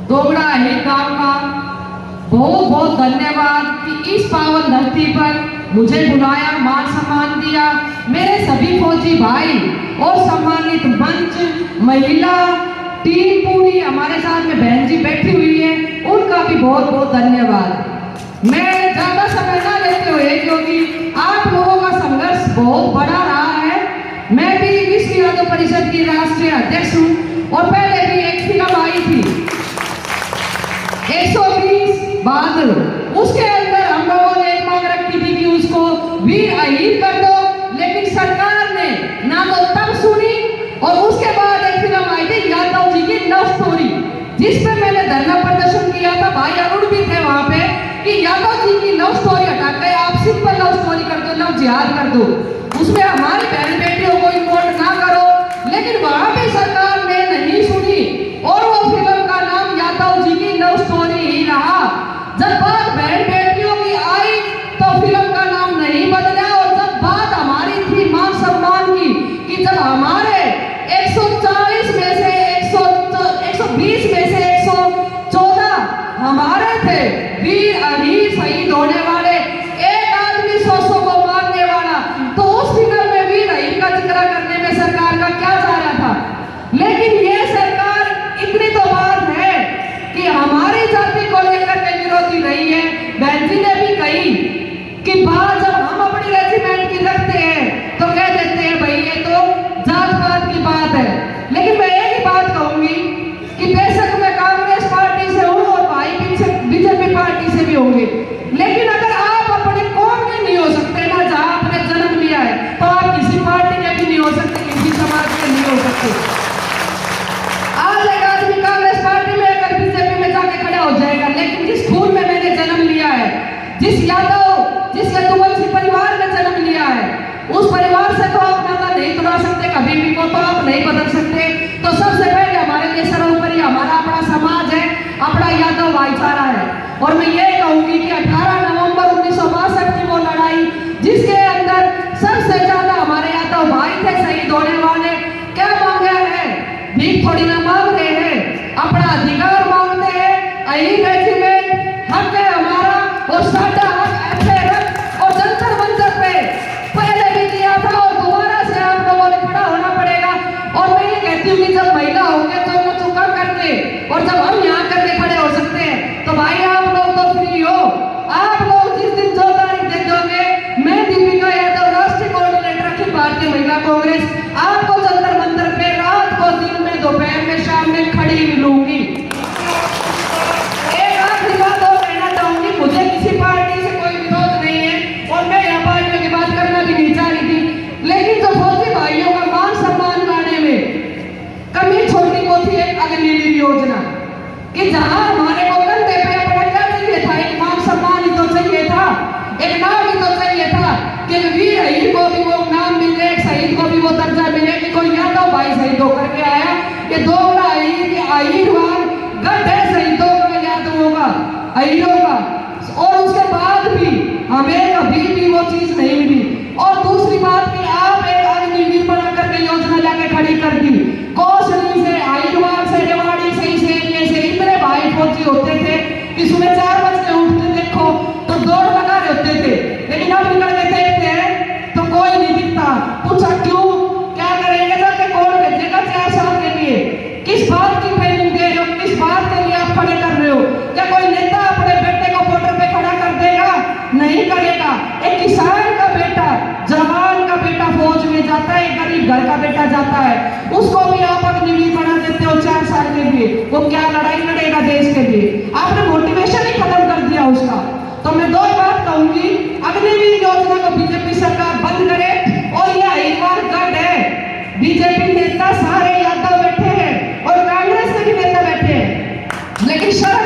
दोगड़ा ही गांव का बहुत बहुत धन्यवाद कि इस पावन धरती पर मुझे बुलाया, मान सम्मान दिया। मेरे सभी फौजी भाई और सम्मानित मंच, महिला टीम पूरी हमारे साथ में बहन जी बैठी हुई है, उनका भी बहुत बहुत धन्यवाद। मैं ज्यादा समय ना लेते हुए, क्योंकि आप लोगों का संघर्ष बहुत बड़ा रहा है। मैं भी विश्व यादव परिषद की राष्ट्रीय अध्यक्ष हूँ और पहले भी एक फिल्म आई थी 120 बादल, उसके अंदर हम लोगों ने एक मांग रखी थी कि उसको वीर अहीर कर दो, लेकिन सरकार ने ना तो तब सुनी। और उसके बाद एक फिल्म आई थी यादव जी की लव स्टोरी, जिसपे मैंने धरना प्रदर्शन किया था, भाई अरुण भी थे वहां पे, कि यादव जी की लव स्टोरी हटा के आप सिंपल लव स्टोरी कर दो, लव जिहाद कर दो, उसमें हमारी बहन बेटियों को इन्वॉल्व ना करो। लेकिन वहां पे सरकार ने नहीं सुनी और वो फिल्म का नाम यादव जी की लव स्टोरी ही रहा। जब बात बहन बेटियों की आई तो फिल्म का नाम नहीं बदला, और जब बात हमारी थी मान सम्मान की, कि जब हमारे 140 में से 120 में से 114 हमारे थे वीर अहीर शहीद होने वाले, एक आदमी 100 को मारने वाला, तो उस फिल्म में वीर अहीर का जिक्र करने में सरकार का क्या जा रहा था। लेकिन ये सरकार, इतनी तो बात है कि हमारी जाति को लेकर के विरोधी रही है। बहन जी ने भी कही कि बात जब हम अपनी रेजिमेंट की रखते हैं तो कह देते हैं भाई ये तो जात पात की बात है। लेकिन मैं एक ही बात कहूंगी कि बेशक मैं कांग्रेस पार्टी से हूँ और भाई बीजेपी पार्टी से भी होंगे, लेकिन अगर आप अपने कौम के नहीं हो सकते ना, जहां आपने जन्म लिया है, तो आप किसी पार्टी के भी नहीं हो सकते, किसी समाज के नहीं हो सकते। आज एक आदमी कांग्रेस पार्टी में अगर बीजेपी में जाके खड़ा हो जाएगा, लेकिन जिस खून में मैंने जन्म लिया है, जिस यदुवंशी परिवार में जन्म लिया है, उस परिवार से तो आप नाता नहीं तोड़ सकते, कभी भी को तो आप नहीं बदल सकते। तो सबसे पहले हमारे लिए सर्वोपरि हमारा अपना समाज है, अपना यादव भाईचारा है। और मैं ये कहूंगी कि 18 नवंबर 1962 की वो लड़ाई, जिसके अंदर सबसे ज्यादा हमारे यादव भाई थे शहीद होने वाले, क्या मांगे हैं? भीख थोड़ी ना मांग रहे हैं, अपना अधिकार मांगते हैं। अहीर रेजिमेंट हक है हमारा, और साडा हक ऐसे रख, और जंतर मंतर पे पहले भी किया था और दोबारा से आप लोगों ने खड़ा होना पड़ेगा। और मैं ये कहती हूँ कि जब महिला होंगे तो इनको चुका करके, और जब हम यहाँ करके खड़े हो सकते हैं, तो भाई आप लोग तो फ्री हो। आप लोग जिस दिन 2 तारीख दे दोगे, मैं दीपिका यादव राष्ट्रीय कोऑर्डिनेटर अखिल भारतीय महिला कांग्रेस आपको जंतर मंतर पे रात को, दिन में, दोपहर में, शाम में खड़ी मिलूंगी। एक आखिरी बात और कहना चाहूंगी, मुझे किसी पार्टी से कोई विरोध नहीं है और मैं यहाँ पार्टियों की बात करना भी नहीं चाह रही थी, लेकिन जो फौजी भाइयों का मान सम्मान लाने में कमी छोटी को थी एक अग्निवीर योजना, कि जहां हमारे को कंधे पे अपना क्या चाहिए था, एक मान सम्मान ही तो चाहिए था, एक नाम ही तो चाहिए था, कि वीर अहीर को भी वो नाम मिले, एक शहीद को भी वो दर्जा मिले कि कोई यादव भाई शहीद होकर के आया। ये दोगला अहीर की अहीरवान गढ़ है शहीदों का, यादवों का, अहीरों का, और उसके बाद भी हमें कभी भी वो चीज नहीं मिली। और दूसरी बात कि आप एक अग्निवीर बना करके योजना लाके खड़ी कर दी, कौशली से, अहीरवान से, रेवाड़ी से, ये से इतने भाई फौजी होते थे कि सुबह 4 बजे उठते देखो तो दौड़ लगा रहे होते थे, लेकिन अब निकल के देखते हैं तो कोई नहीं दिखता। पूछा क्यों, क्या करेंगे, जाके कौन भेजेगा 4 साल के लिए? किस बात की ट्रेनिंग दे रहे हो, किस बात के लिए आप खड़े कर रहे हो? क्या कोई नेता अपने बेटे को बॉर्डर पे खड़ा कर देगा? नहीं करेगा। एक किसान का बेटा, जवान का बेटा फौज में जाता है, गरीब घर का बेटा जाता है, उसको भी आप अग्निवीर बना देते हो 4 साल के लिए। वो क्या लड़ाई लड़ेगा देश के लिए? आपने मोटिवेशन ही खत्म कर दिया उसका। तो मैं 2 बात कहूंगी, अग्निवीर योजना को बीजेपी सरकार बंद करे, और यह अहीरवान गढ़ है, बीजेपी नेता सारे यादव बैठे हैं और कांग्रेस के भी नेता बैठे हैं, लेकिन शर्म